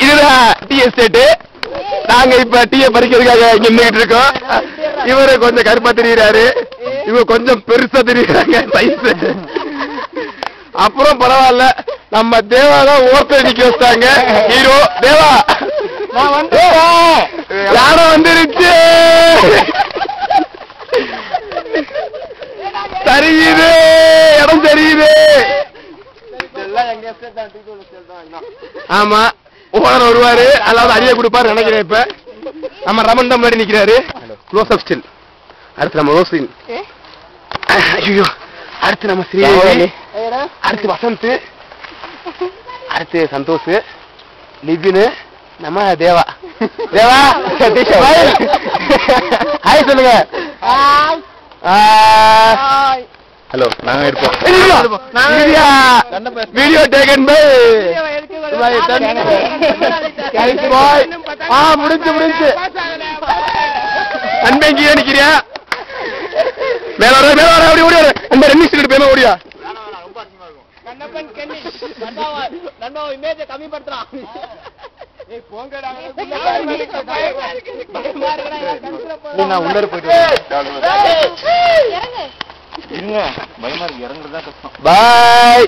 இதுதான் tea estate. நாங்க இப்ப டீயை பறிக்கிறதுக்காக இங்க நின்றுட்டு இருக்கோம். இவரு கொஞ்சம் கருப்பா தெரியுறாரு, இவங்க கொஞ்சம் பெருசா தெரியுறாங்க சைஸ். அப்புறம் பரவாயில்ல, நம்ம தேவாதான் ஓரத்தில் நிக்க வச்சாங்க. ஹீரோ தேவா யாரும் வந்துருச்சு. தெரியுது, இடம் தெரியுது. ஆமா, ஓனர் வருவாரு, அதாவது அடியை கொடுப்பாரு நினைக்கிறேன். இப்ப நம்ம ரமன் தான் முன்னாடி நிக்கிறாரு. Close up still. அடுத்து நம்ம ரோஸ்லின், ஐயோ, அடுத்து நம்ம ஸ்ரீதேவி, அடுத்து வசந்த், அடுத்து சந்தோஷ், லிபின், நம்ம தேவா. தேவா ஹாய் சொல்லுங்க. ஹலோ, நாங்க எடுப்போம். வீடியோ டேக்கன் பை முடிஞ்சு முடிஞ்சு. அன்பன் கீழே நிக்கிறியா? மேல வர மேல வர, அப்படி ஓடி வர. அந்த ரெண்டு ஸ்ட்ரீட் பேம ஓடியா. உள்ளர போயிட்டு இருங்க, பயமா இருக்கு, இறங்குறதுதான் கஷ்டம். பாய்.